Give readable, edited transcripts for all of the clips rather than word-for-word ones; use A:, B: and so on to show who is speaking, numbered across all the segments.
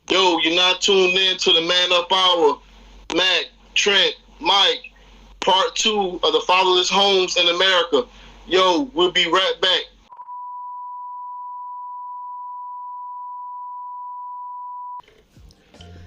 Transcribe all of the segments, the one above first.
A: Yo, you're not tuned in to the Man Up Hour. Mac, Trent, Mike, part 2 of the Fatherless Homes in America. Yo, we'll be right back.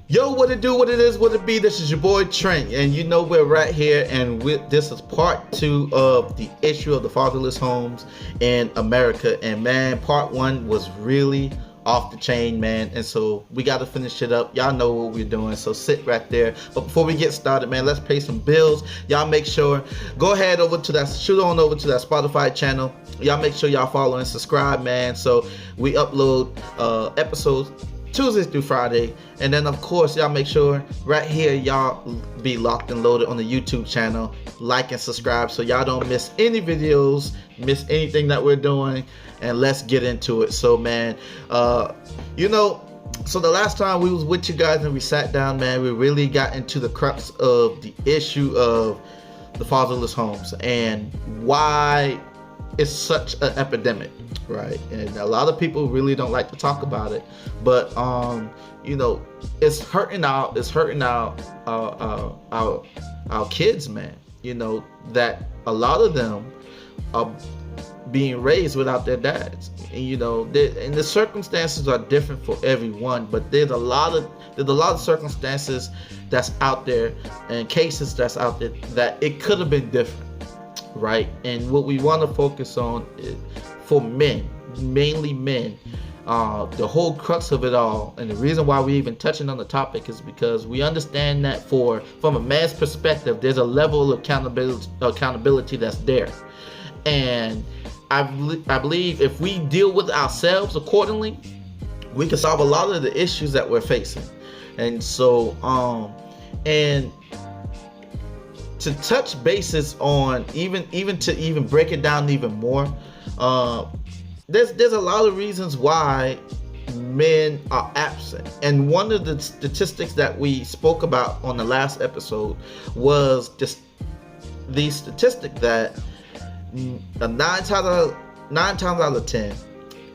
B: Yo, what it do, what it is, what it be, this is your boy Trent, and you know we're right here, and this is part 2 of the issue of the fatherless homes in America, and man, part 1 was really off the chain, man, and so we got to finish it up. Y'all know what we're doing, so sit right there. But before we get started, man, let's pay some bills. Y'all make sure, go ahead over to that, shoot on over to that Spotify channel. Y'all make sure y'all follow and subscribe, man, so we upload episodes Tuesdays through Friday. And then of course y'all make sure right here y'all be locked and loaded on the YouTube channel, like and subscribe so y'all don't miss any videos, miss anything that we're doing. And let's get into it. So man, so the last time we was with you guys and we sat down, man, we really got into the crux of the issue of the fatherless homes and why it's such an epidemic, right? And a lot of people really don't like to talk about it, but it's hurting our kids, man. You know that a lot of them are being raised without their dads. And, and the circumstances are different for everyone, but there's a lot of circumstances that's out there and cases that's out there that it could have been different. Right, and what we want to focus on is for men, mainly men, the whole crux of it all, and the reason why we're even touching on the topic is because we understand that from a man's perspective, there's a level of accountability that's there, and I believe if we deal with ourselves accordingly, we can solve a lot of the issues that we're facing, and so and to touch bases on even to break it down even more, there's a lot of reasons why men are absent, and one of the statistics that we spoke about on the last episode was just the statistic that 9 times out of 10,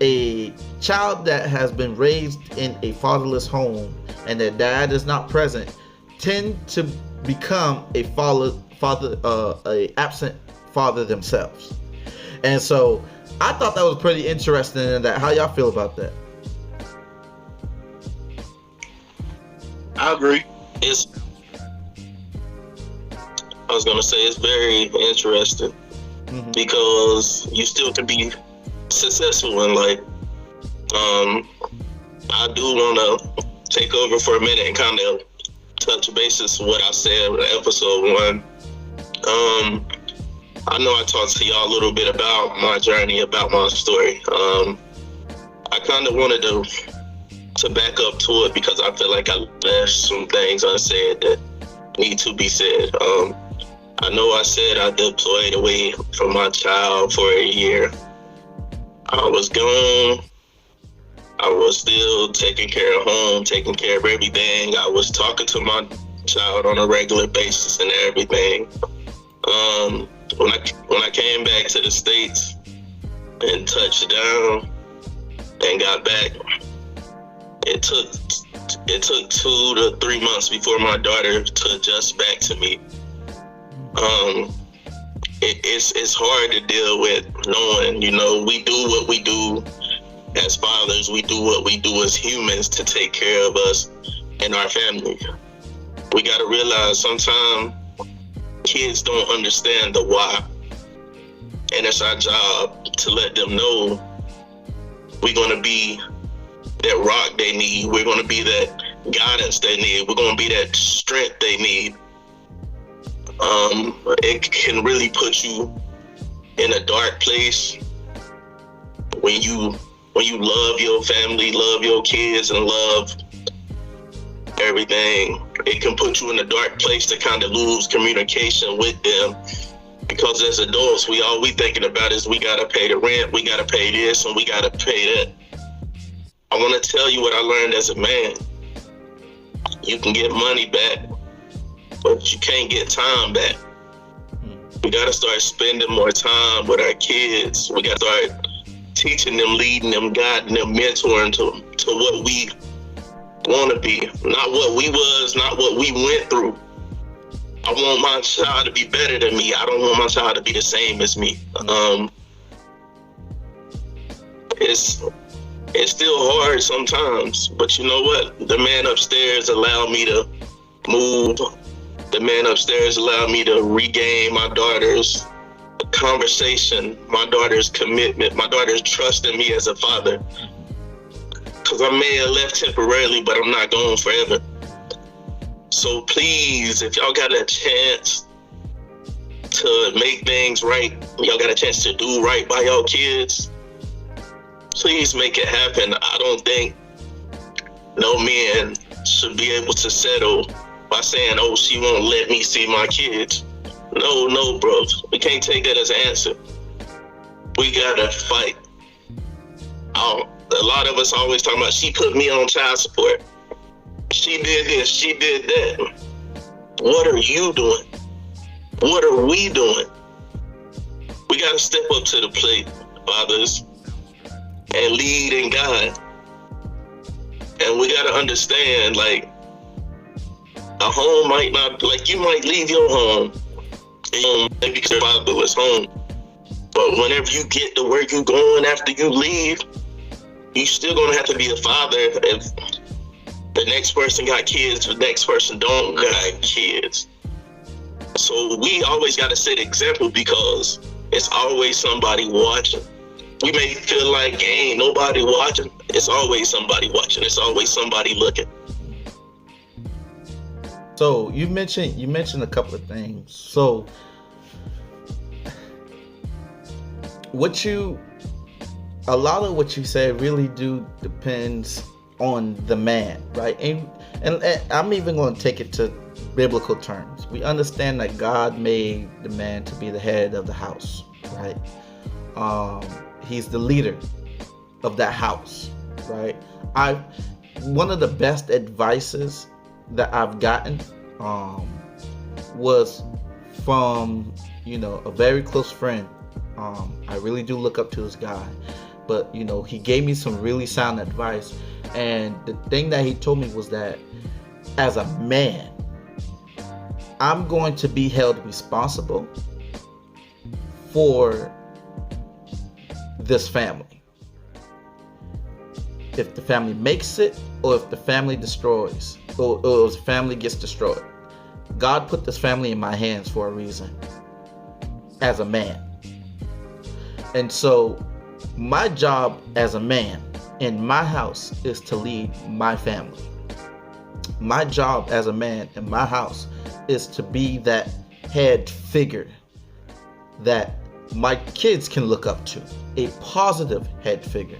B: a child that has been raised in a fatherless home and their dad is not present tend to become a absent father themselves. And so I thought that was pretty interesting in that. How y'all feel about that?
A: I agree.
C: I was gonna say it's very interesting because you still can be successful in life. I do want to take over for a minute and kind of touch basis what I said in episode 1. I know I talked to y'all a little bit about my journey, about my story. I kind of wanted to back up to it because I feel like I left some things unsaid that need to be said. I know I said I deployed away from my child for a year. I was gone. I was still taking care of home, taking care of everything. I was talking to my child on a regular basis and everything. When I came back to the States and touched down and got back, it took 2 to 3 months before my daughter to adjust back to me. It's hard to deal with knowing, we do what we do as fathers, we do what we do as humans to take care of us and our family. We got to realize sometimes kids don't understand the why, and it's our job to let them know we're going to be that rock they need, we're going to be that guidance they need, we're going to be that strength they need. It can really put you in a dark place when you love your family, love your kids, and love everything. It can put you in a dark place to kind of lose communication with them, because as adults, all we thinking about is we gotta pay the rent, we gotta pay this, and we gotta pay that. I want to tell you what I learned as a man. You can get money back, but you can't get time back. We gotta start spending more time with our kids. We gotta start teaching them, leading them, guiding them, mentoring to what we want to be, not what we was, not what we went through. I want my child to be better than me. I don't want my child to be the same as me. It's still hard sometimes, but you know what? The man upstairs allowed me to move. The man upstairs allowed me to regain my daughter's conversation, my daughter's commitment, my daughter's trust in me as a father. Because I may have left temporarily, but I'm not going forever. So please, if y'all got a chance to make things right, y'all got a chance to do right by y'all kids, please make it happen. I don't think no man should be able to settle by saying, oh, she won't let me see my kids. No, bro. We can't take that as an answer. We gotta fight. A lot of us always talking about, she put me on child support. She did this, she did that. What are you doing? What are we doing? We gotta step up to the plate, fathers, and lead and guide. And we gotta understand, like, a home might not, like, you might leave your home and maybe it's a fatherless home. But whenever you get to where you're going after you leave, you still gonna have to be a father. If the next person got kids, the next person don't got kids. So we always gotta set example, because it's always somebody watching. We may feel like ain't nobody watching. It's always somebody watching. It's always somebody looking.
B: So you mentioned a couple of things. So a lot of what you said really do depends on the man, right? And I'm even going to take it to biblical terms. We understand that God made the man to be the head of the house, right? He's the leader of that house, right? One of the best advices that I've gotten was from, a very close friend. I really do look up to this guy, but he gave me some really sound advice, and the thing that he told me was that as a man, I'm going to be held responsible for this family. If the family makes it, or if the family destroys, or if the family gets destroyed, God put this family in my hands for a reason, as a man. And so my job as a man in my house is to lead my family. My job as a man in my house is to be that head figure that my kids can look up to, a positive head figure.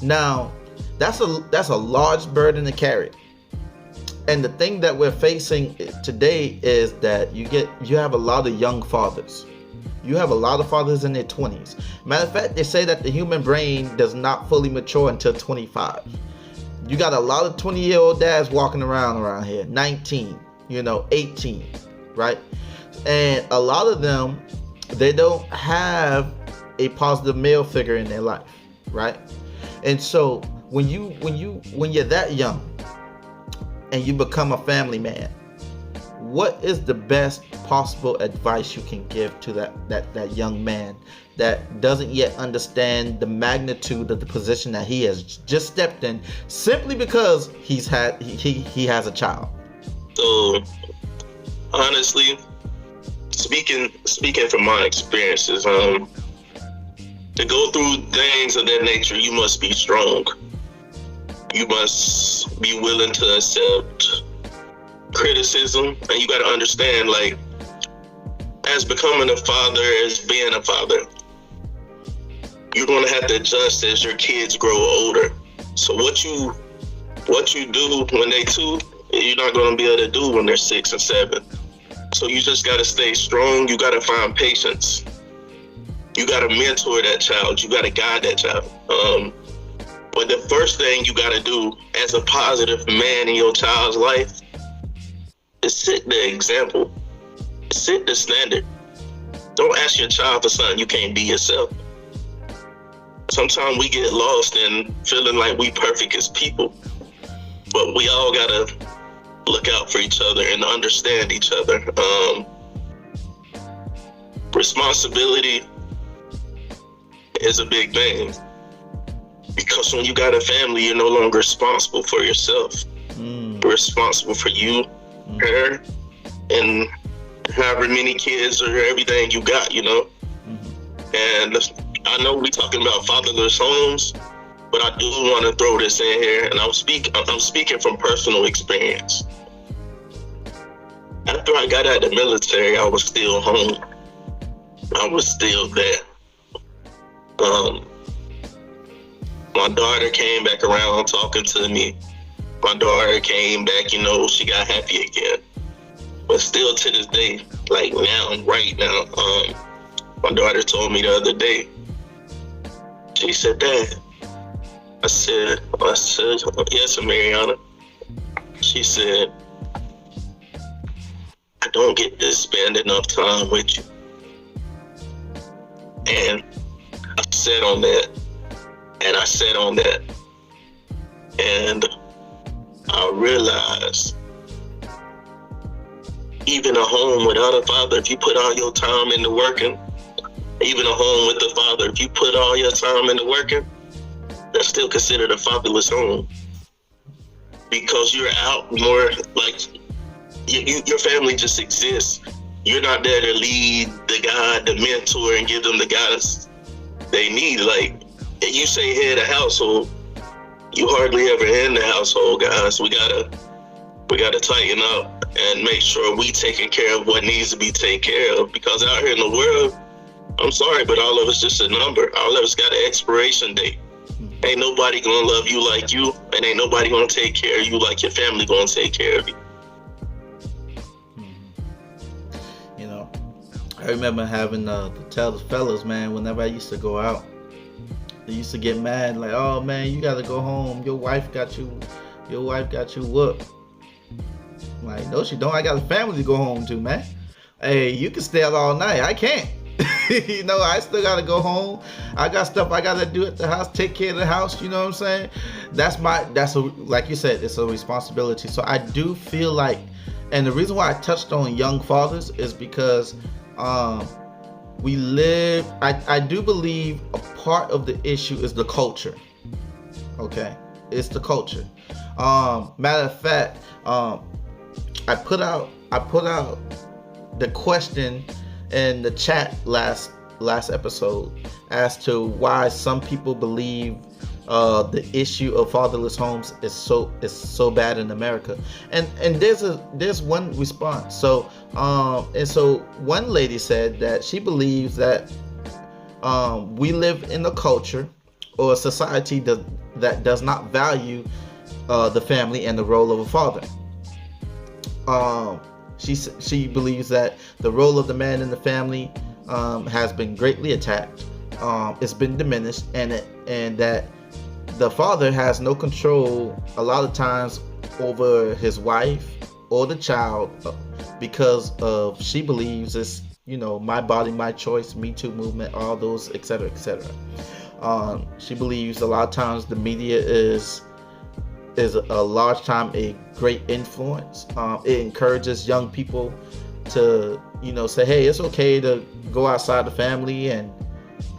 B: Now, that's a large burden to carry. And the thing that we're facing today is that you have a lot of young fathers. You have a lot of fathers in their 20s. Matter of fact, they say that the human brain does not fully mature until 25. You got a lot of 20-year-old dads walking around here, 19, 18, right? And a lot of them, they don't have a positive male figure in their life, right? And so when you're that young and you become a family man, what is the best possible advice you can give to that young man that doesn't yet understand the magnitude of the position that he has just stepped in, simply because he has a child?
C: So honestly, speaking from my experiences, to go through things of that nature, you must be strong. You must be willing to accept criticism, and you got to understand, like, as becoming a father, as being a father, you're going to have to adjust as your kids grow older. So what you do when they 2, you're not going to be able to do when they're 6 and 7. So you just got to stay strong. You got to find patience. You got to mentor that child. You got to guide that child. But the first thing you got to do as a positive man in your child's life is set the example. Set the standard. Don't ask your child for something you can't be yourself. Sometimes we get lost in feeling like we perfect as people. but we all gotta look out for each other and understand each other. Responsibility is a big thing, because when you got a family, you're no longer responsible for yourself. You're responsible for you, her, and however many kids or everything you got, you know. And I know we talking about fatherless homes, but I do want to throw this in here, and I'm speaking from personal experience. After I got out of the military, I was still home. I was still there. My daughter came back around talking to me. My daughter came back, you know, she got happy again. But still to this day, like now, right now, my daughter told me the other day, she said, "Dad," I said, "Yes, Mariana." She said, "I don't get to spend enough time with you." And I sat on that, and I sat on that, and I realized, even a home without a father, if you put all your time into working, even a home with a father, if you put all your time into working, that's still considered a fatherless home. Because you're out more, like, your family just exists. You're not there to lead the guide, the mentor, and give them the guidance they need. Like, if you say head of household, you hardly ever in the household, guys. We gotta tighten up and make sure we taking care of what needs to be taken care of. Because out here in the world, I'm sorry, but all of us just a number. All of us got an expiration date. Ain't nobody gonna love you like you, and ain't nobody gonna take care of you like your family gonna take care of you.
B: You know, I remember having to tell the fellas, man, whenever I used to go out, they used to get mad, like, "Oh man, you gotta go home. Your wife got you whooped." I'm like, "No, she don't. I got a family to go home to, man. Hey, you can stay out all night. I can't." You know, I still gotta go home. I got stuff I gotta do at the house, take care of the house. You know what I'm saying? Like you said, it's a responsibility. So I do feel like, and the reason why I touched on young fathers is because we live. I do believe a part of the issue is the culture. Okay, it's the culture. Matter of fact, I put out the question in the chat last episode as to why some people believe the issue of fatherless homes is so bad in America, and there's one response. So one lady said that she believes that we live in a culture or a society that does not value the family and the role of a father. She believes that the role of the man in the family has been greatly attacked. It's been diminished, and that the father has no control a lot of times over his wife or the child, because of, she believes it's, you know, my body, my choice, Me Too movement, all those, etc., etc. She believes a lot of times the media is a large time a great influence. It encourages young people to, you know, say, hey, it's okay to go outside the family and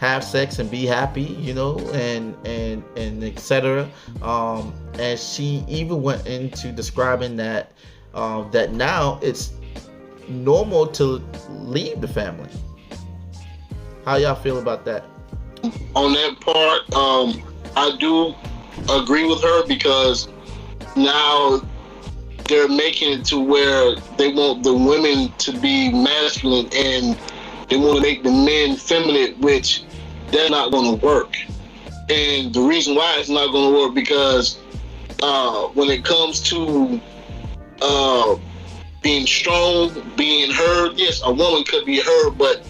B: have sex and be happy, you know, and etc. And she even went into describing that that now it's normal to leave the family. How y'all feel about that?
A: On that part, I do agree with her, because now they're making it to where they want the women to be masculine and they want to make the men feminine, which they're not going to work. And the reason why it's not going to work, because when it comes to being strong, being heard, yes, a woman could be heard, but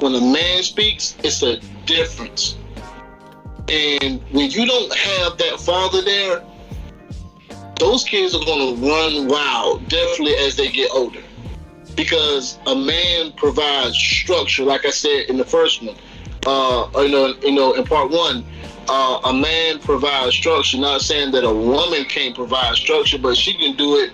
A: when a man speaks, it's a difference. And when you don't have that father there, those kids are going to run wild, definitely as they get older. Because a man provides structure, like I said in the first one, in part one. a man provides structure. Not saying that a woman can't provide structure, but she can do it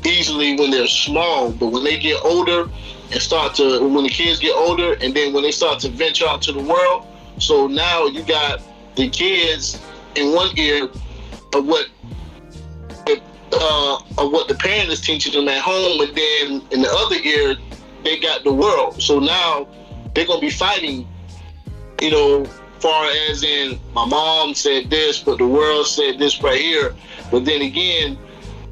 A: easily when they're small. But when they get older and when the kids get older, and then when they start to venture out to the world, so now you got the kids in one ear of what the parent is teaching them at home, and then in the other ear they got the world. So now they're gonna be fighting, far as in my mom said this, but the world said this right here. But then again,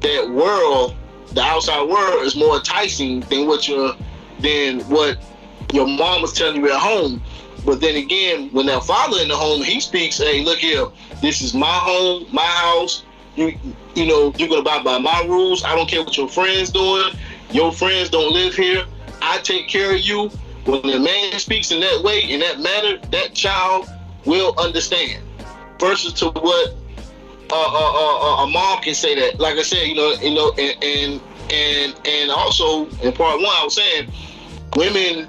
A: that world, the outside world, is more enticing than what your mom was telling you at home. But then again, when that father in the home, he speaks, hey, look here, this is my home, my house. You're gonna abide by my rules. I don't care what your friends doing. Your friends don't live here. I take care of you. When a man speaks in that way, in that manner, that child will understand. Versus to what a mom can say that. Like I said, and also in part one, I was saying, women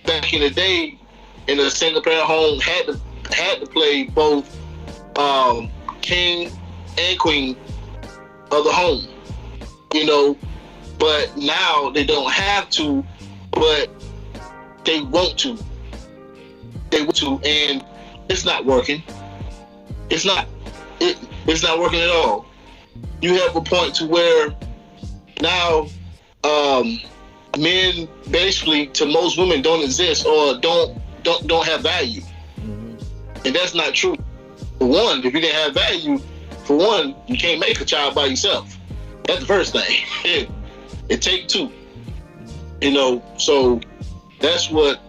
A: back in the day in a single parent home had to play both king and queen of the home, but now they don't have to, but they want to. And it's not working. It's not working at all. You have a point to where now men basically, to most women, don't exist or don't have value. And that's not true. For one, if you didn't have value, for one, you can't make a child by yourself. That's the first thing. It takes two. So that's what,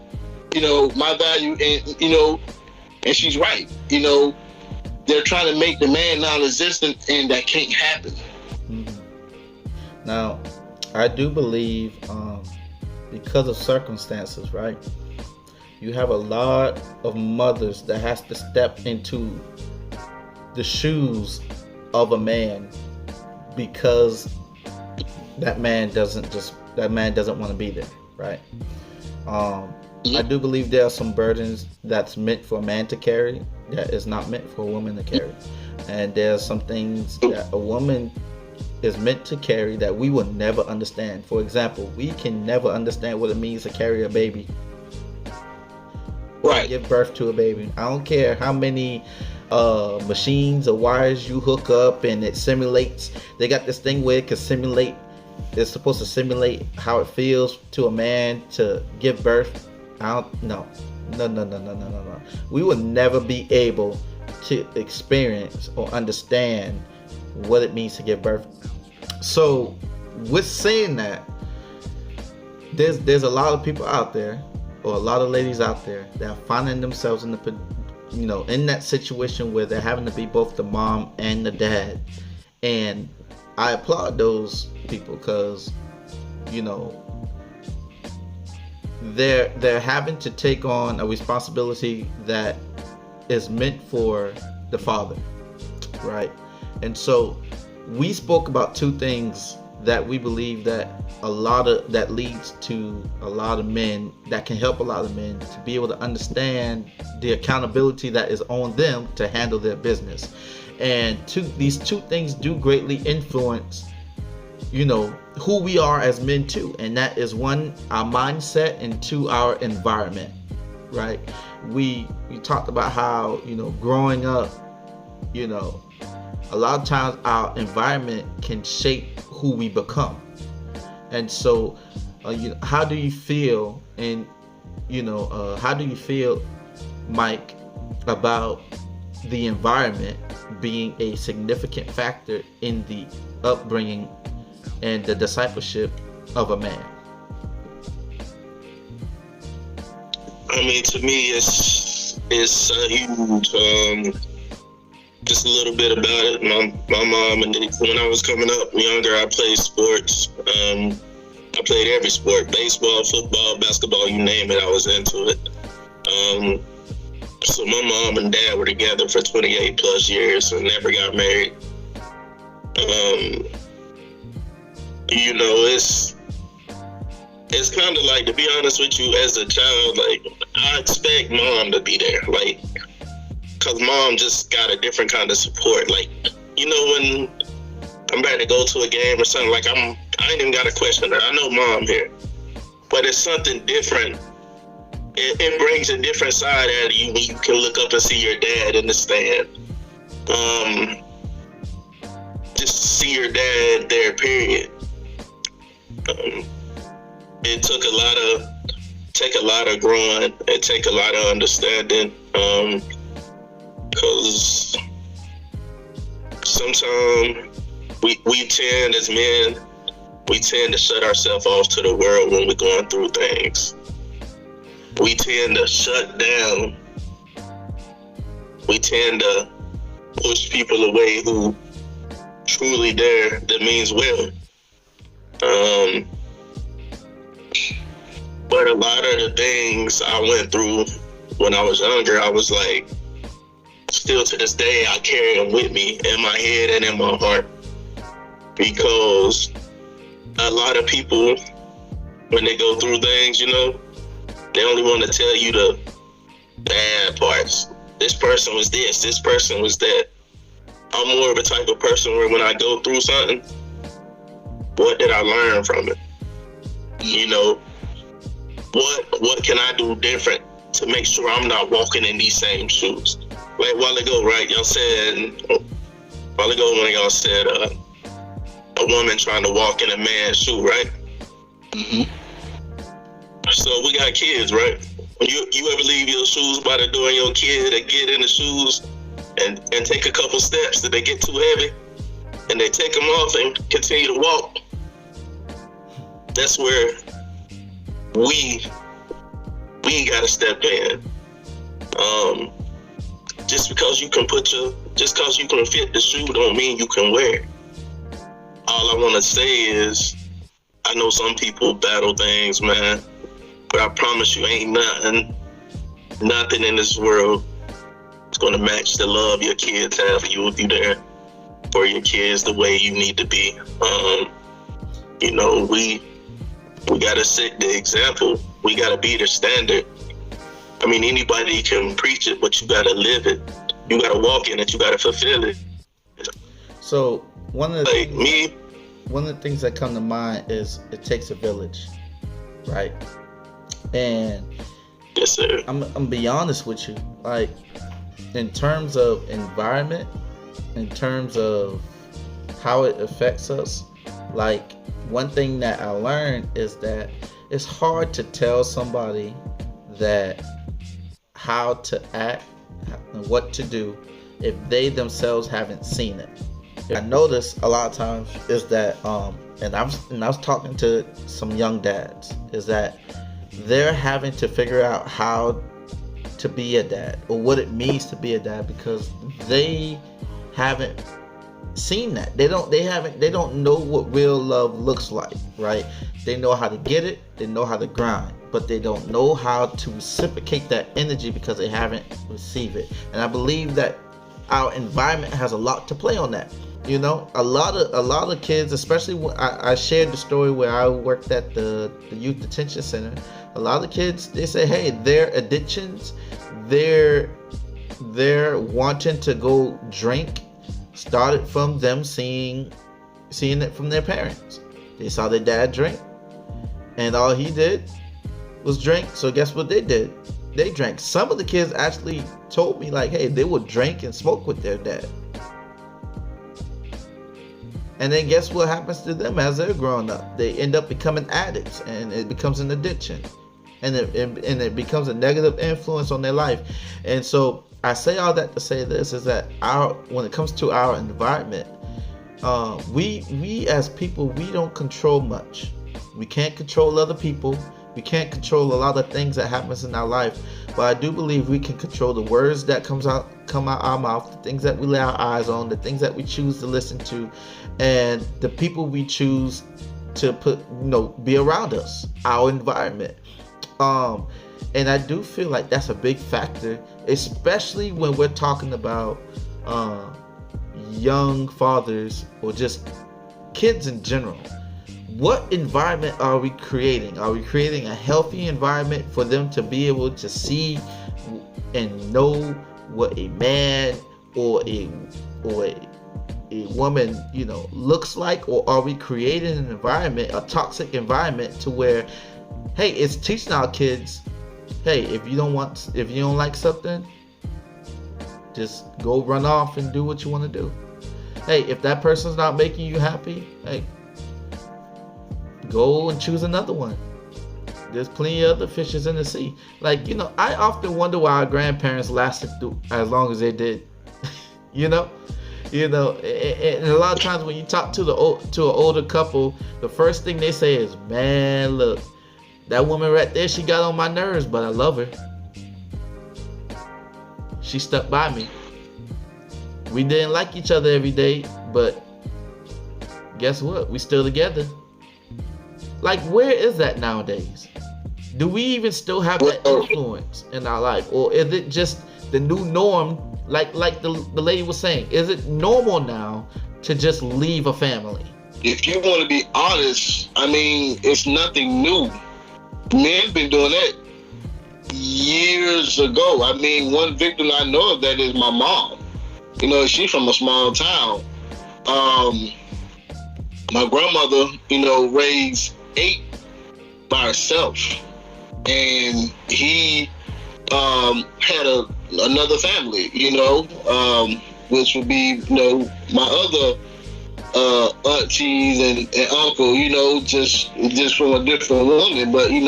A: my value, and she's right. They're trying to make the man non-existent, and that can't happen.
B: Now, I do believe because of circumstances, right? You have a lot of mothers that has to step into the shoes of a man because that man doesn't want to be there, right? I do believe there are some burdens that's meant for a man to carry that is not meant for a woman to carry, and there are some things that a woman is meant to carry that we will never understand. For example, we can never understand what it means to carry a baby,
A: right?
B: Give birth to a baby. I don't care how many machines or wires you hook up and it simulates. They got this thing where it can simulate. It's supposed to simulate how it feels to a man to give birth. No. We will never be able to experience or understand what it means to give birth. So, with saying that, there's a lot of people out there, or a lot of ladies out there, that are finding themselves in in that situation where they're having to be both the mom and the dad. And I applaud those people because, they're having to take on a responsibility that is meant for the father, right? And so we spoke about two things that we believe that leads to a lot of men, that can help a lot of men to be able to understand the accountability that is on them to handle their business. And these two things do greatly influence, who we are as men too. And that is one, our mindset, and two, our environment, right? We talked about how, growing up, a lot of times our environment can shape who we become. And so, how do you feel, and, how do you feel, Mike, about the environment being a significant factor in the upbringing and the discipleship of a man?
C: I mean, to me, it's huge. Just a little bit about it. My mom, and when I was coming up younger, I played sports. I played every sport: baseball, football, basketball, you name it, I was into it. So my mom and dad were together for 28 plus years and never got married. It's kind of like, to be honest with you, as a child, like, I expect mom to be there. Like, cause mom just got a different kind of support. Like, you know, when I'm about to go to a game or something, like I ain't even got a question her. I know mom here, but it's something different. It brings a different side out of you when you can look up and see your dad in the stand. Just see your dad there, period. It took a lot of growing. It take a lot of understanding. Because sometimes we tend, as men, we tend to shut ourselves off to the world when we're going through things. We tend to shut down. We tend to push people away who truly there that means well. But a lot of the things I went through when I was younger, I was like, still to this day, I carry them with me in my head and in my heart. Because a lot of people, when they go through things, you know, they only want to tell you the bad parts. This person was this person was that. I'm more of a type of person where when I go through something, what did I learn from it? You know, what can I do different to make sure I'm not walking in these same shoes? Like a while ago, right? Y'all said, a while ago when y'all said a woman trying to walk in a man's shoe, right?
A: Mm-hmm.
C: So we got kids, right? When you ever leave your shoes by the door and your kid to get in the shoes and take a couple steps that they get too heavy and they take them off and continue to walk, that's where we gotta step in. Just because you can fit the shoe don't mean you can wear it. All I want to say is, I know some people battle things, man, but I promise you ain't nothing in this world is going to match the love your kids have for you if you're there for your kids the way you need to be. You know, we got to set the example. We got to be the standard. I mean, anybody can preach it, but you got to live it. You got to walk in it. You got to fulfill it.
B: So one of the things that come to mind is it takes a village, right? And
C: yes, sir.
B: I'm be honest with you, like in terms of environment, in terms of how it affects us, like one thing that I learned is that it's hard to tell somebody that how to act and what to do if they themselves haven't seen it. I notice a lot of times is that and I was talking to some young dads, is that they're having to figure out how to be a dad or what it means to be a dad because they haven't seen that. They don't know what real love looks like, right? They know how to get it, they know how to grind, but they don't know how to reciprocate that energy because they haven't received it. And I believe that our environment has a lot to play on that. You know, a lot of kids, especially when I shared the story where I worked at the youth detention center. A lot of kids, they say, hey, their addictions, their wanting to go drink started from them seeing it from their parents. They saw their dad drink, and all he did was drink. So guess what they did? They drank. Some of the kids actually told me, like, hey, they would drink and smoke with their dad. And then guess what happens to them as they're growing up? They end up becoming addicts, and it becomes an addiction, and it becomes a negative influence on their life. And so I say all that to say this is that when it comes to our environment, we as people, we don't control much. We can't control other people. We can't control a lot of things that happens in our life, but I do believe we can control the words that come out our mouth, the things that we lay our eyes on, the things that we choose to listen to, and the people we choose to be around us, our environment. And I do feel like that's a big factor, especially when we're talking about young fathers or just kids in general. What environment are we creating? Are we creating a healthy environment for them to be able to see and know what a man or a woman, looks like, or are we creating an environment, a toxic environment, to where, hey, it's teaching our kids, hey, if you don't like something, just go run off and do what you want to do. Hey, if that person's not making you happy, hey, go and choose another one. There's plenty of other fishes in the sea. Like, I often wonder why our grandparents lasted through as long as they did. And a lot of times when you talk to an older couple, the first thing they say is, man, look, that woman right there, she got on my nerves, but I love her. She stuck by me. We didn't like each other every day, but guess what? We still together. Like, where is that nowadays? Do we even still have that influence in our life? Or is it just the new norm? Like the lady was saying, is it normal now to just leave a family?
A: If you want to be honest, I mean, it's nothing new. Men been doing that years ago. I mean, one victim I know of that is my mom. She's from a small town. My grandmother, raised 8 by herself, and he had another family, which would be, my other aunties and uncle, just from a different woman. But he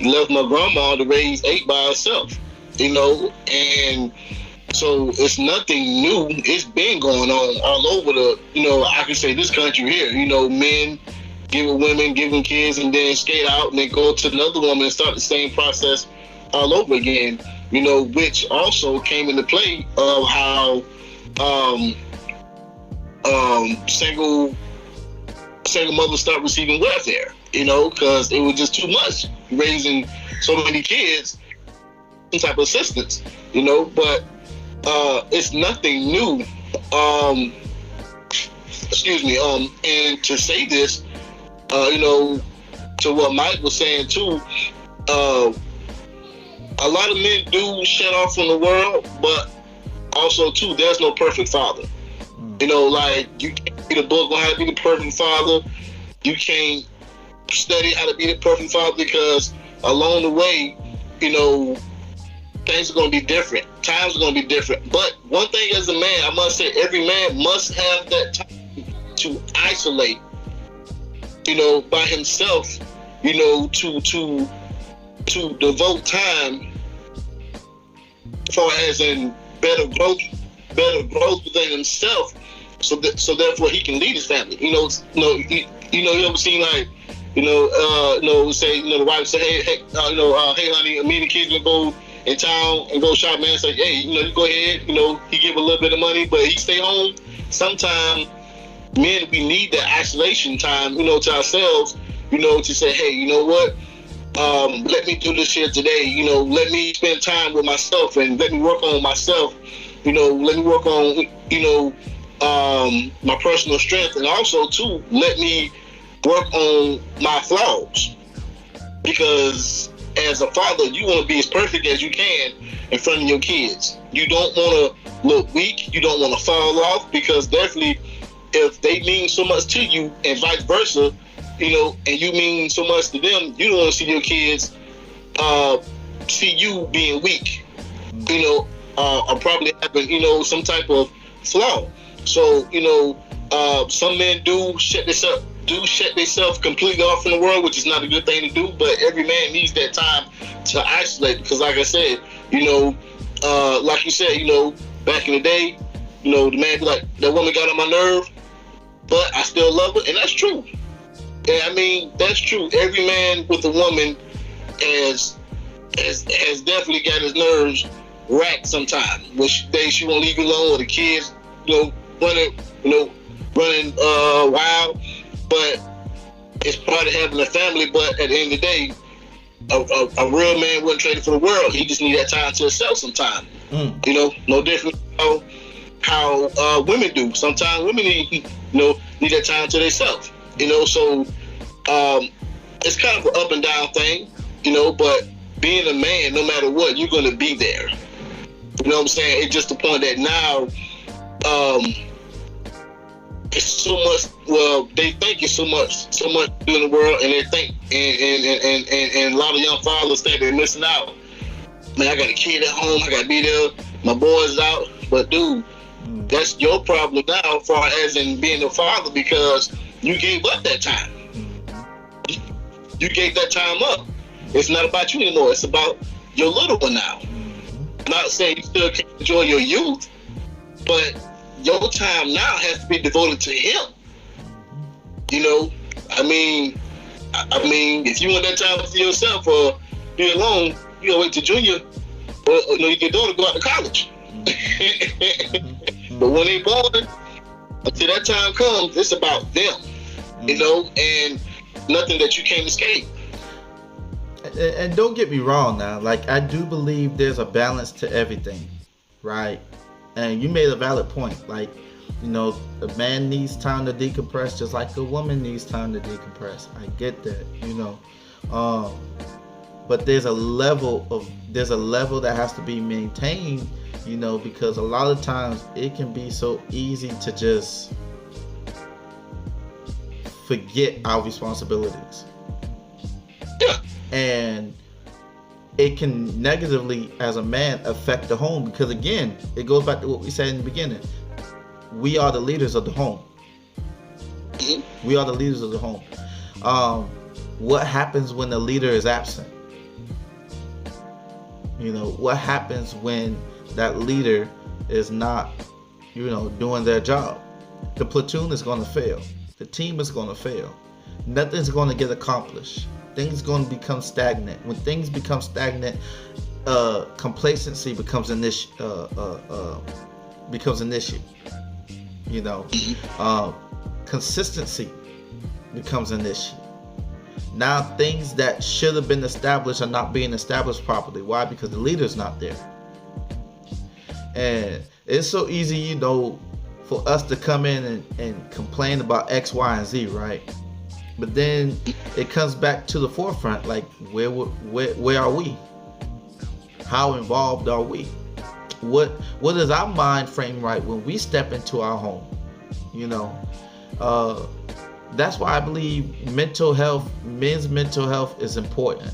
A: left my grandma to raise 8 by herself, and so it's nothing new. It's been going on all over I can say this country here. Men giving women, giving kids, and then skate out and then go to another woman and start the same process all over again. Which also came into play of how single mothers start receiving welfare. Because it was just too much raising so many kids, some type of assistance. But it's nothing new. And to say this, to what Mike was saying too, a lot of men do shut off from the world, but also too, there's no perfect father. Like, you can't read a book on how to be the perfect father. You can't study how to be the perfect father, because along the way, things are going to be different. Times are going to be different. But one thing as a man, I must say, every man must have that time to isolate, by himself, to devote time for as in better growth within himself, so therefore he can lead his family. You ever seen, like, say, the wife say, hey, honey, me and the kids gonna go in town and go shop, man. Say, hey, you go ahead. He give a little bit of money, but he stay home. Sometimes men, we need that isolation time, to ourselves, to say, hey, you know what? Let me do this here today. Let me spend time with myself and let me work on myself. Let me work on, my personal strength, and also too, let me work on my flaws. Because as a father, you want to be as perfect as you can in front of your kids. You don't want to look weak. You don't want to fall off, because definitely, if they mean so much to you and vice versa, and you mean so much to them, you don't want to see your kids see you being weak, or probably having, some type of flaw. So, some men do shut themselves completely off from the world, which is not a good thing to do, but every man needs that time to isolate, because like I said, like you said, back in the day, the man be like, that woman got on my nerve, but I still love her, and that's true. And I mean, that's true. Every man with a woman has definitely got his nerves racked sometimes. Which day she won't leave you alone, or the kids, running wild. But it's part of having a family. But at the end of the day, a real man wouldn't trade it for the world. He just need that time to himself sometimes. No different how women do. Sometimes women need that time to themselves. So it's kind of an up and down thing, but being a man, no matter what, you're going to be there. You know what I'm saying? It's just the point that now, it's so much. Well, they think it's so much in the world, and they think, and a lot of young fathers think they're missing out. Man, I got a kid at home. I got to be there. My boy's out. But dude, that's your problem now, as far as in being a father, because you gave up that time. You gave that time up. It's not about you anymore. It's about your little one now. I'm not saying you still can't enjoy your youth, but your time now has to be devoted to him. You know, I mean, if you want that time for yourself or be alone, you gotta wait till junior, or you get daughter go out to college. But when they born, until that time comes, it's about them. You know, and nothing that you can't escape.
B: And don't get me wrong now, like I do believe there's a balance to everything, right? And you made a valid point. Like, you know, a man needs time to decompress just like a woman needs time to decompress. I get that, you know. But there's a level that has to be maintained, you know, because a lot of times it can be so easy to just forget our responsibilities.
A: Yeah.
B: And it can negatively, as a man, affect the home, because again, it goes back to what we said in the beginning. We are the leaders of the home. We are the leaders of the home. What happens when the leader is absent? You know, what happens when that leader is not, you know, doing their job? The platoon is going to fail. The team is going to fail. Nothing's going to get accomplished. Things going to become stagnant. When things become stagnant, complacency becomes an issue. You know, consistency becomes an issue. Now things that should have been established are not being established properly. Why? Because the leader's not there. And it's so easy, you know, for us to come in and complain about X, Y, and Z, right? But then it comes back to the forefront, like where are we? How involved are we? What is our mind frame right when we step into our home? You know, that's why I believe men's mental health is important.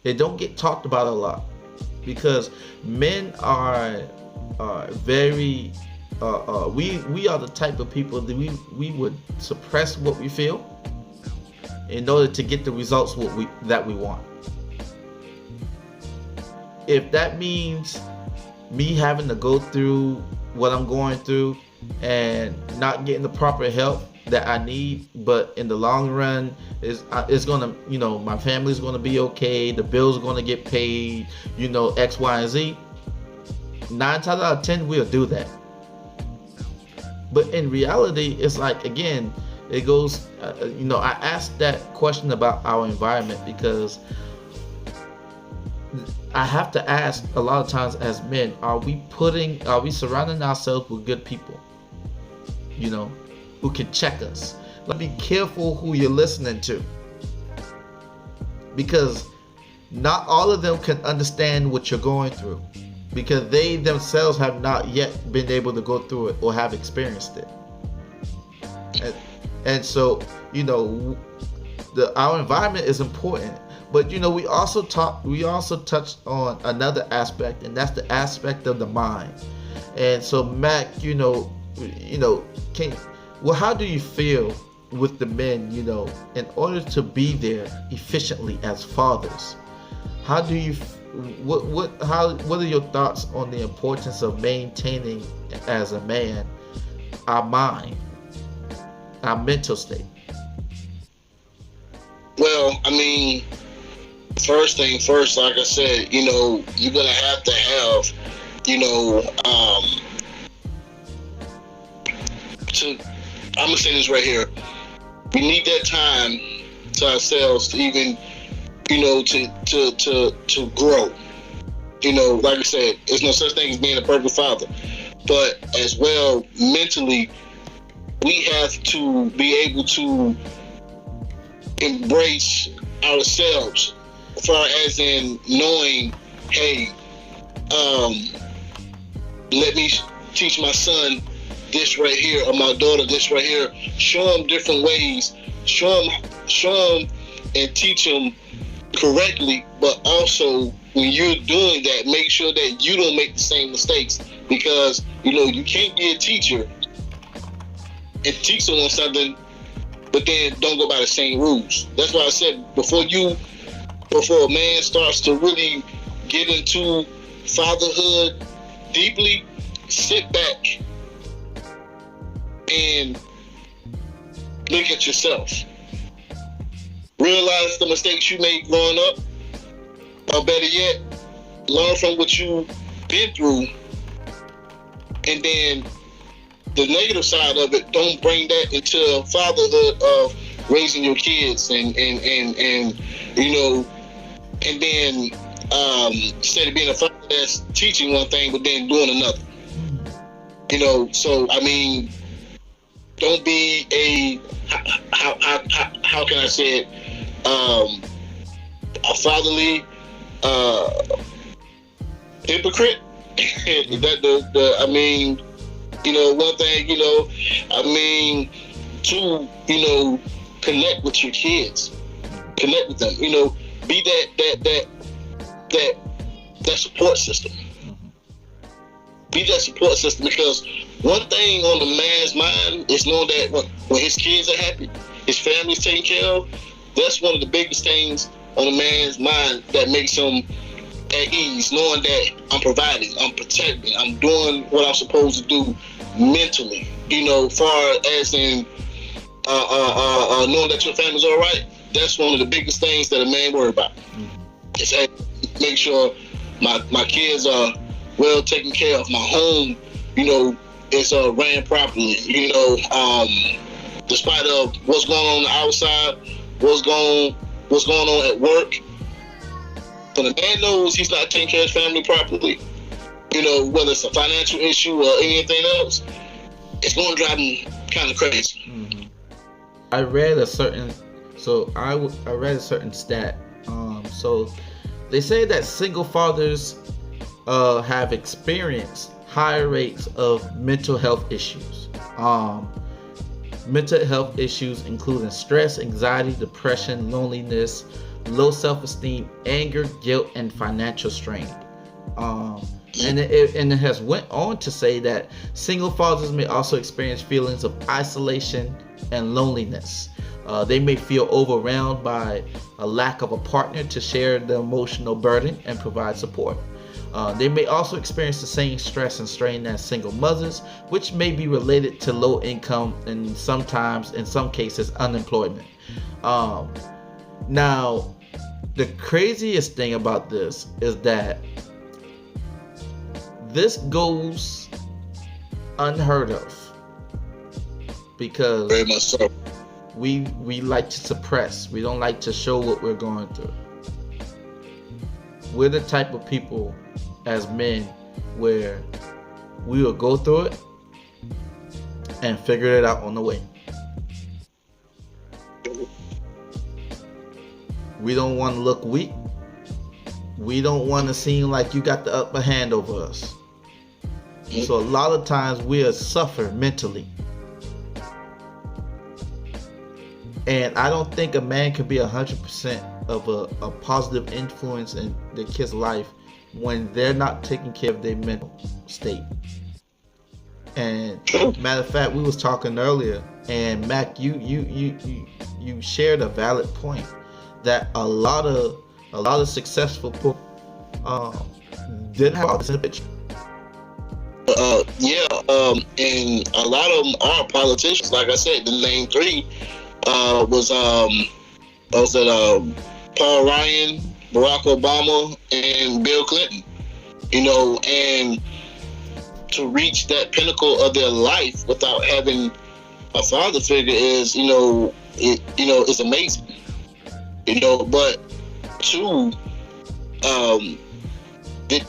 B: It don't get talked about a lot because men are very we are the type of people that we would suppress what we feel in order to get the results that we want. If that means me having to go through what I'm going through and not getting the proper help that I need, but in the long run it's gonna, you know, my family's gonna be okay, the bills are gonna get paid, you know, X, Y, and Z, 9 times out of 10 we'll do that. But in reality, it's like, again, it goes, you know, I asked that question about our environment because I have to ask a lot of times as men, are we surrounding ourselves with good people, you know, who can check us? Be careful who you're listening to, because not all of them can understand what you're going through, because they themselves have not yet been able to go through it or have experienced it. And so, you know, our environment is important. But, you know, we also touched on another aspect, and that's the aspect of the mind. And so, Mac, how do you feel with the men, you know, in order to be there efficiently as fathers? How do you what are your thoughts on the importance of maintaining as a man our mind, our mental state?
A: Well, I mean, first thing first, like I said, you know, you're gonna have to have, you know, I'm gonna say this right here. We need that time to ourselves to even, you know, to grow. You know, like I said, there's no such thing as being a perfect father. But as well, mentally, we have to be able to embrace ourselves, as far as in knowing, hey, um, let me teach my son this right here, or my daughter this right here. Show them different ways. Show them, and teach them correctly. But also, when you're doing that, make sure that you don't make the same mistakes, because you can't be a teacher and teach someone something, but then don't go by the same rules. That's why I said before a man starts to really get into fatherhood deeply, sit back and look at yourself. Realize the mistakes you made growing up, or better yet, learn from what you've been through, and then the negative side of it, don't bring that into fatherhood of raising your kids, and then instead of being a father that's teaching one thing but then doing another. So I mean, don't be a how can I say it, a fatherly hypocrite. That I mean, one thing, I mean, two, connect with your kids, connect with them, be that support system. Be that support system, because one thing on the man's mind is knowing that when his kids are happy, his family's taken care of. That's one of the biggest things on a man's mind that makes him at ease, knowing that I'm providing, I'm protecting, I'm doing what I'm supposed to do mentally. Far as in knowing that your family's all right. That's one of the biggest things that a man worry about. Is make sure my kids are well taken care of. My home, is ran properly. Despite of what's going on the outside, what's going on at work. When a man knows he's not taking care of his family properly, whether it's a financial issue or anything else, it's going to drive him kind of crazy.
B: I read a certain stat. So they say that single fathers have experienced higher rates of mental health issues. Mental health issues including stress, anxiety, depression, loneliness, low self-esteem, anger, guilt, and financial strain. And it has went on to say that single fathers may also experience feelings of isolation and loneliness. They may feel overwhelmed by a lack of a partner to share the emotional burden and provide support. They may also experience the same stress and strain as single mothers, which may be related to low income and sometimes, in some cases, unemployment. Now, the craziest thing about this is that this goes unheard of, because
A: very much so.
B: We like to suppress. We don't like to show what we're going through. We're the type of people as men where we will go through it and figure it out on the way. We don't want to look weak. We don't want to seem like you got the upper hand over us. So a lot of times we'll suffer mentally. And I don't think a man can be 100% of a positive influence in the kid's life when they're not taking care of their mental state. And matter of fact, we was talking earlier, and Mac, you shared a valid point that a lot of successful people didn't have all this in the picture.
A: And a lot of them are politicians. Like I said, the main three was Paul Ryan, Barack Obama, and Bill Clinton. And to reach that pinnacle of their life without having a father figure is, is amazing. But two, the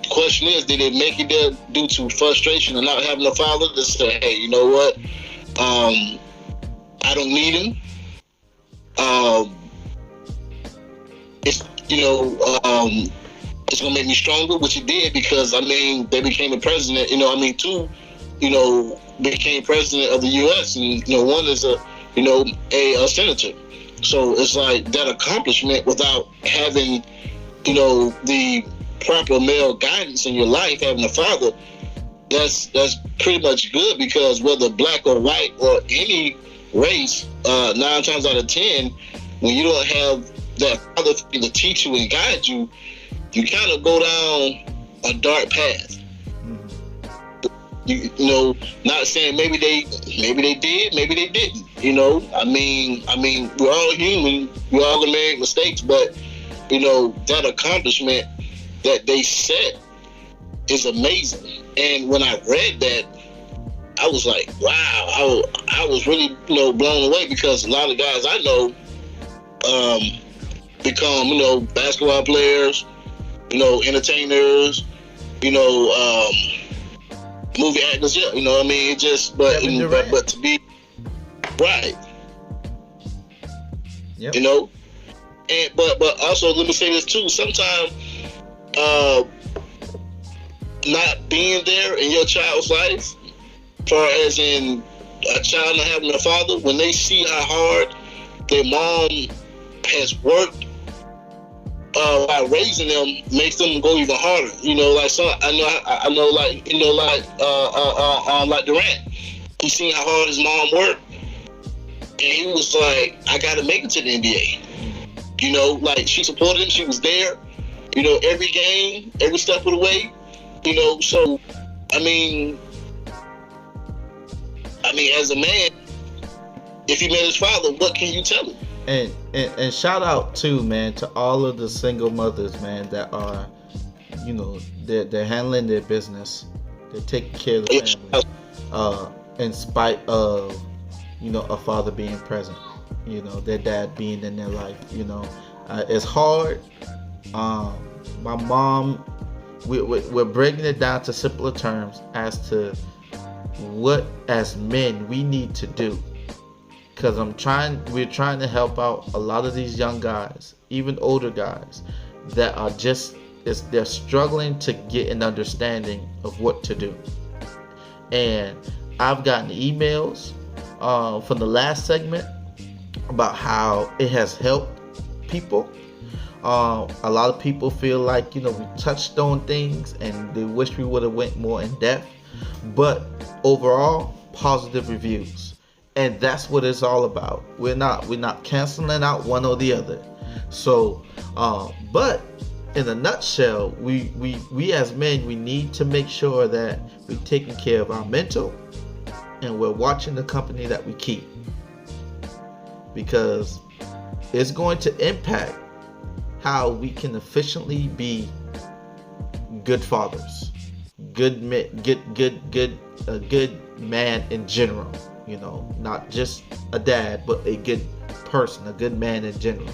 A: question is, did it make it there due to frustration and not having a father to say, hey, you know what? I don't need him. It's it's gonna make me stronger, which it did, because I mean they became the president. Two, became president of the U.S. and one is a senator. So it's like that accomplishment without having the proper male guidance in your life, having a father. That's pretty much good, because whether black or white or any race, 9 times out of 10, when you don't have that father to teach you and guide you, you kind of go down a dark path. Not saying maybe they did, maybe they didn't. I mean, we're all human. We're all gonna make mistakes, but that accomplishment that they set is amazing. And when I read that, I was like, wow. I was really blown away, because a lot of guys I know become basketball players, entertainers, movie actors. Yeah, it just but to be right.
B: Yep.
A: And but also, let me say this too. Sometimes not being there in your child's life, as far as in a child not having a father, when they see how hard their mom has worked by raising them, makes them go even harder. Like like Durant, he seen how hard his mom worked, and he was like, I gotta make it to the NBA. Like, she supported him, she was there, every game, every step of the way. So I mean, as a man, if he met his father, what can you tell him?
B: And shout out too, man, to all of the single mothers, man, that are, they're handling their business, they're taking care of the family, in spite of, a father being present, their dad being in their life. It's hard. My mom, we're breaking it down to simpler terms as to what as men we need to do. Because we're trying to help out a lot of these young guys, even older guys, that are they're struggling to get an understanding of what to do. And I've gotten emails from the last segment about how it has helped people. A lot of people feel like, we touched on things and they wish we would have went more in depth. But overall, positive reviews. And that's what it's all about. We're not canceling out one or the other. So, but in a nutshell, we as men, we need to make sure that we're taking care of our mental, and we're watching the company that we keep, because it's going to impact how we can efficiently be good fathers, good man in general. Not just a dad, but a good person, a good man in general.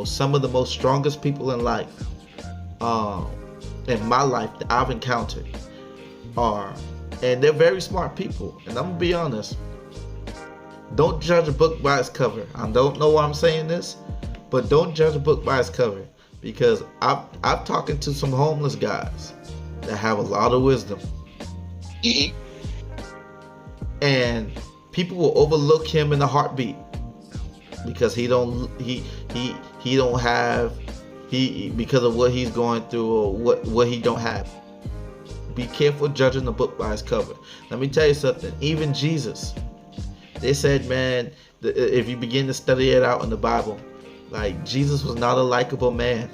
B: Some of the most strongest people in life, in my life that I've encountered and they're very smart people. And I'm gonna be honest, don't judge a book by its cover. I don't know why I'm saying this, but don't judge a book by its cover, because I've talking to some homeless guys that have a lot of wisdom.
A: Mm-hmm.
B: And people will overlook him in a heartbeat because because of what he's going through, or what he don't have. Be careful judging the book by its cover. Let me tell you something. Even Jesus, they said, man, if you begin to study it out in the Bible, like, Jesus was not a likable man.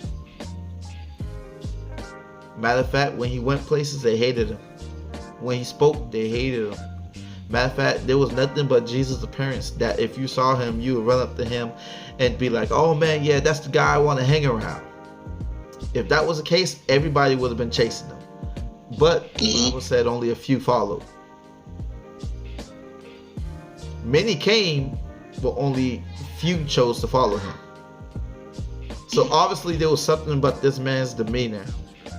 B: Matter of fact, when he went places, they hated him. When he spoke, they hated him. Matter of fact, there was nothing but Jesus' appearance that if you saw him, you would run up to him and be like, oh man, yeah, that's the guy I want to hang around. If that was the case, everybody would have been chasing him. But the Bible said only a few followed. Many came, but only few chose to follow him. So obviously there was something about this man's demeanor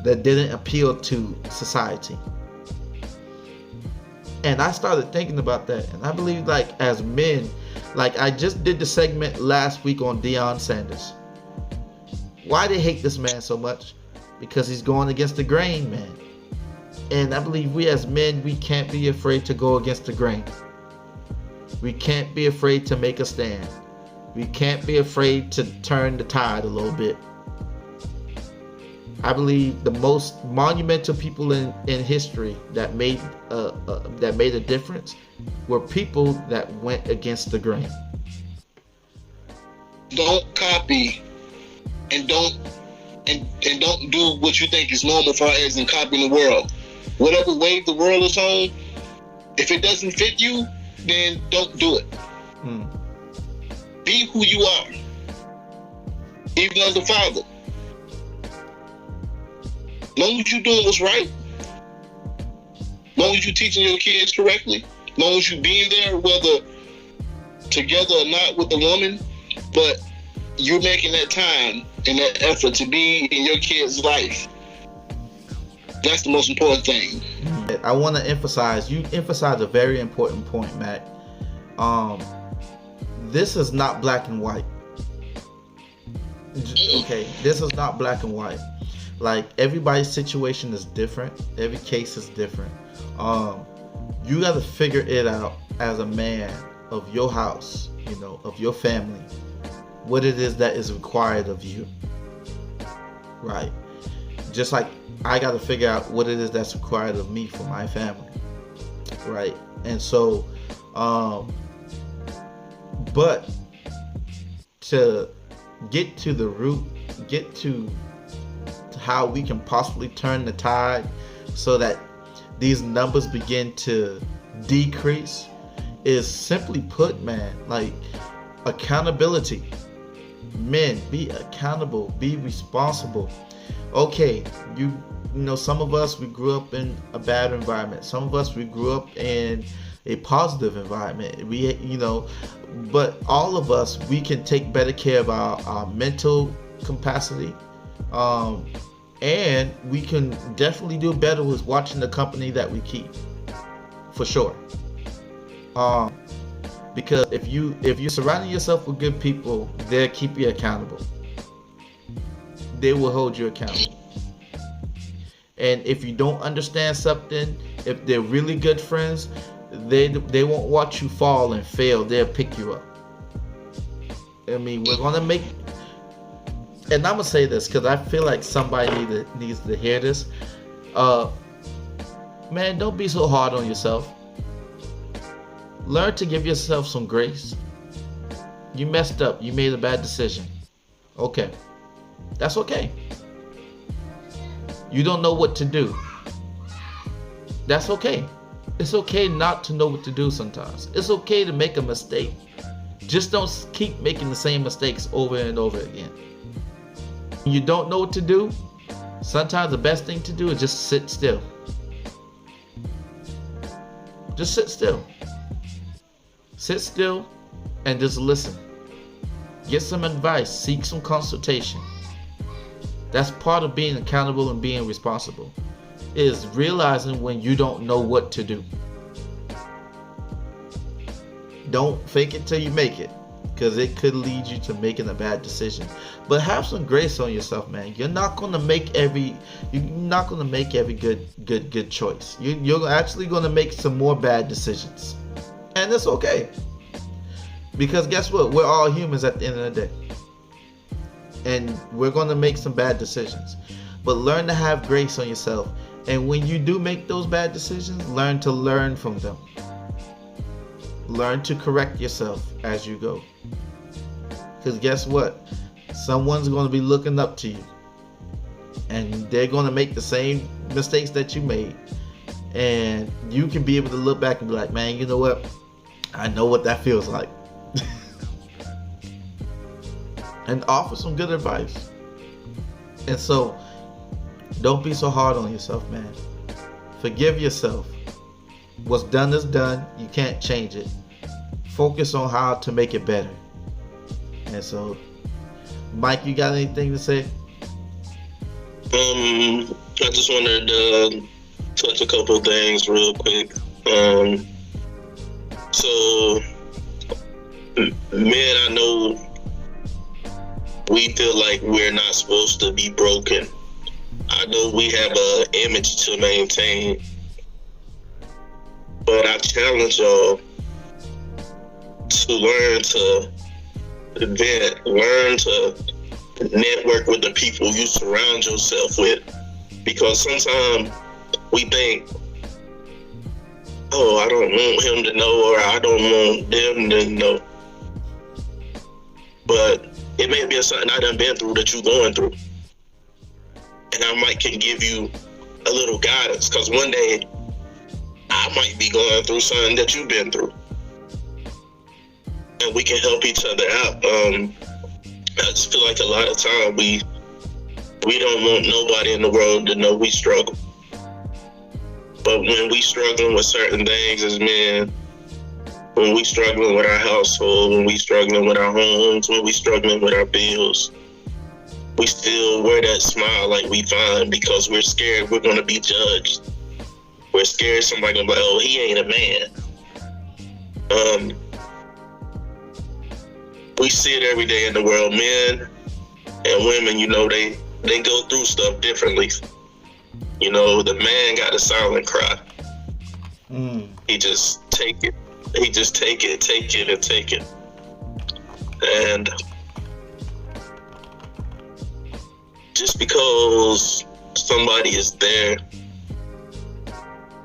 B: that didn't appeal to society. And I started thinking about that, and I believe, like, as men, like, I just did the segment last week on Deion Sanders. Why they hate this man so much? because he's going against the grain, man. And I believe we as men, we can't be afraid to go against the grain. We can't be afraid to make a stand. We can't be afraid to turn the tide a little bit. I believe the most monumental people in history that made a difference were people that went against the grain.
A: Don't copy, and don't do what you think is normal for as in copying the world. Whatever wave the world is on, if it doesn't fit you, then don't do it. Be who you are, even as a father. As long as you're doing what's right, as long as you're teaching your kids correctly, as long as you're being there, whether together or not with the woman, but you're making that time and that effort to be in your kid's life. That's the most important thing.
B: I want to emphasize, you emphasize a very important point, Matt. This is not black and white. Okay, this is not black and white. Like, everybody's situation is different. Every case is different. You got to figure it out as a man of your house, you know, of your family, what it is that is required of you, right? Just like I got to figure out what it is that's required of me for my family, right? And so, but to get to the root, get to how we can possibly turn the tide so that these numbers begin to decrease is, simply put, man, like accountability. Men, be accountable, be responsible. Okay, you know, some of us, we grew up in a bad environment. Some of us, we grew up in a positive environment. We, you know, but all of us, we can take better care of our mental capacity. And we can definitely do better with watching the company that we keep, for sure. Because if you're surrounding yourself with good people, they'll keep you accountable. They will hold you accountable. And if you don't understand something, if they're really good friends, they won't watch you fall and fail. They'll pick you up. I mean, we're gonna make. And I'm gonna say this because I feel like somebody needs to hear this. Man, don't be so hard on yourself. Learn to give yourself some grace. You messed up. You made a bad decision. Okay. That's okay. You don't know what to do. That's okay. It's okay not to know what to do sometimes. It's okay to make a mistake. Just don't keep making the same mistakes over and over again. When you don't know what to do, sometimes the best thing to do is just sit still. Just sit still. Sit still and just listen. Get some advice. Seek some consultation. That's part of being accountable and being responsible, is realizing when you don't know what to do. Don't fake it till you make it, because it could lead you to making a bad decision. But have some grace on yourself, man. You're not gonna make every good choice. You're actually gonna make some more bad decisions, and it's okay. Because guess what? We're all humans at the end of the day, and we're gonna make some bad decisions. But learn to have grace on yourself, and when you do make those bad decisions, learn to learn from them. Learn to correct yourself as you go. Because guess what? Someone's going to be looking up to you. And they're going to make the same mistakes that you made. And you can be able to look back and be like, man, you know what? I know what that feels like. And offer some good advice. And so, don't be so hard on yourself, man. Forgive yourself. What's done is done. You can't change it. Focus on how to make it better. And so, Mike, you got anything to say?
C: I just wanted to touch a couple of things real quick. So, men, I know we feel like we're not supposed to be broken. I know we have an image to maintain, but I challenge y'all to learn to vent, learn to network with the people you surround yourself with. Because sometimes we think, oh, I don't want him to know, or I don't want them to know. But it may be something I done been through that you're going through. And I might can give you a little guidance, because one day I might be going through something that you've been through. And we can help each other out. I just feel like a lot of time we don't want nobody in the world to know we struggle. But when we struggling with certain things as men, when we struggling with our household, when we struggling with our homes, when we struggling with our bills, we still wear that smile like we fine, because we're scared we're going to be judged. We're scared somebody going to be like, oh, he ain't a man. We see it every day in the world. Men and women, you know, they go through stuff differently. You know, the man got a silent cry. He just take it. He just take it. And just because somebody is there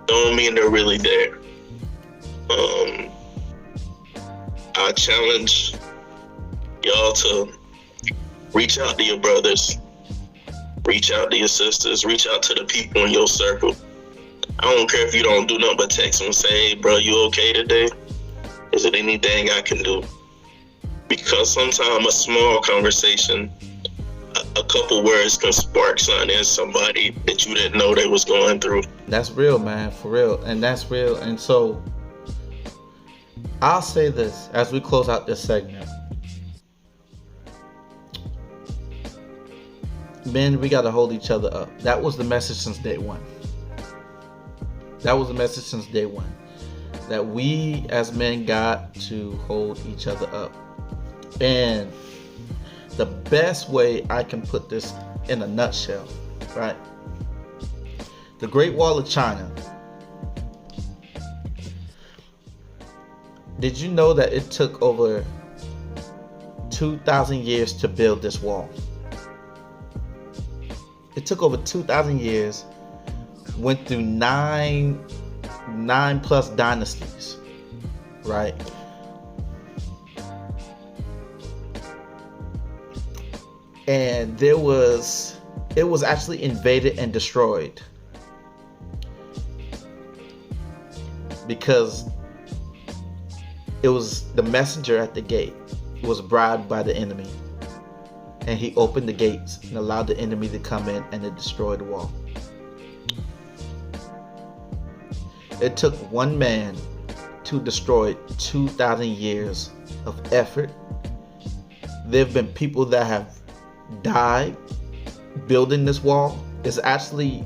C: don't mean they're really there. I challenge y'all to reach out to your brothers, reach out to your sisters, reach out to the people in your circle. I don't care if you don't do nothing but text them and say, hey, bro, you okay today? Is there anything I can do? Because sometimes a small conversation, a couple words can spark something in somebody that you didn't know they was going through.
B: That's real, man, for real. And that's real. And so I'll say this as we close out this segment. Men, we got to hold each other up. That was the message since day one. That we as men got to hold each other up. And the best way I can put this in a nutshell, right? The Great Wall of China. Did you know that it took over 2,000 years to build this wall? It took over 2,000 years, went through nine plus dynasties, right? And it was actually invaded and destroyed because it was the messenger at the gate was bribed by the enemy. And he opened the gates and allowed the enemy to come in and to destroy the wall. It took one man to destroy 2,000 years of effort. There have been people that have died building this wall. It's actually,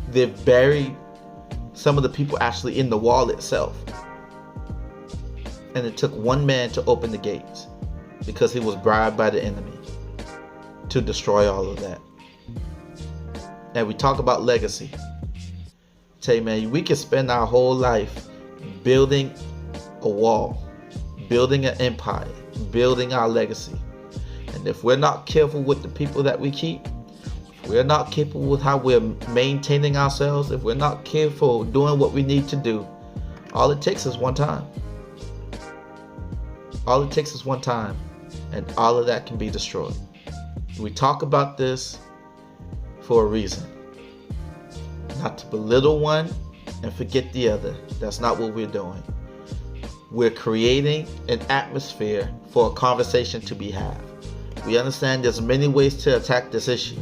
B: they've buried some of the people actually in the wall itself. And it took one man to open the gates because he was bribed by the enemy to destroy all of that. And we talk about legacy. Tell you, man, we can spend our whole life building a wall, building an empire, building our legacy. And if we're not careful with the people that we keep, if we're not careful with how we're maintaining ourselves, if we're not careful doing what we need to do, all it takes is one time. All it takes is one time, and all of that can be destroyed. We talk about this for a reason. Not to belittle one and forget the other. That's not what we're doing. We're creating an atmosphere for a conversation to be had. We understand there's many ways to attack this issue.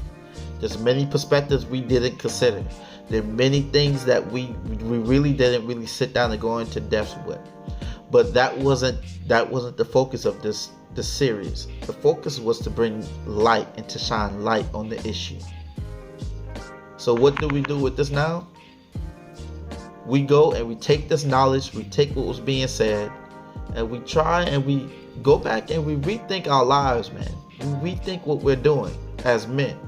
B: There's many perspectives we didn't consider. There are many things that we really didn't sit down and go into depth with. But that wasn't the focus of this series. The focus was to bring light and to shine light on the issue. So what do we do with this now? We go and we take this knowledge, we take what was being said, and we try and we go back and we rethink our lives, man. rethink what we're doing as men.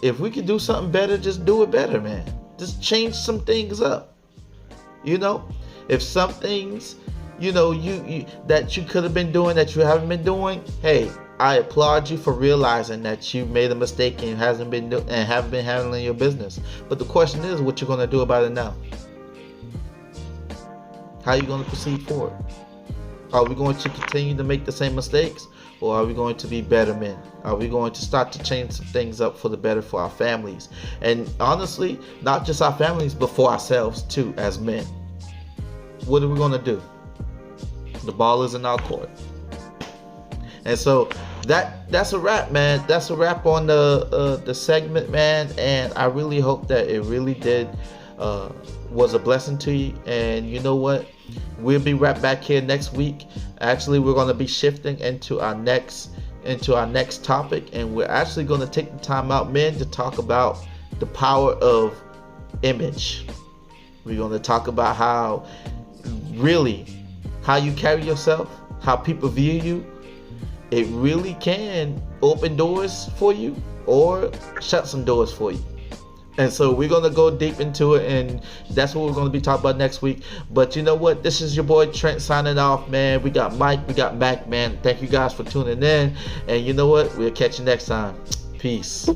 B: If we could do something better, just do it better, man. Just change some things up. You know, if some things, you know, you that you could have been doing that you haven't been doing, hey, I applaud you for realizing that you made a mistake and haven't been handling your business. But the question is, what you're gonna do about it now? How are you gonna proceed forward? Are we going to continue to make the same mistakes, or are we going to be better men? Are we going to start to change some things up for the better for our families? And honestly, not just our families, but for ourselves too, as men. What are we going to do? The ball is in our court. And so that's a wrap, man. That's a wrap on the segment, man. And I really hope that it really did was a blessing to you. And you know what? We'll be right back here next week. Actually, we're going to be shifting into our next topic, and we're actually going to take the time out, men, to talk about the power of image. We're going to talk about how you carry yourself, how people view you. It really can open doors for you or shut some doors for you. And so we're going to go deep into it, and that's what we're going to be talking about next week. But you know what? This is your boy Trent signing off, man. We got Mike, we got Mac, man. Thank you guys for tuning in. And you know what? We'll catch you next time. Peace.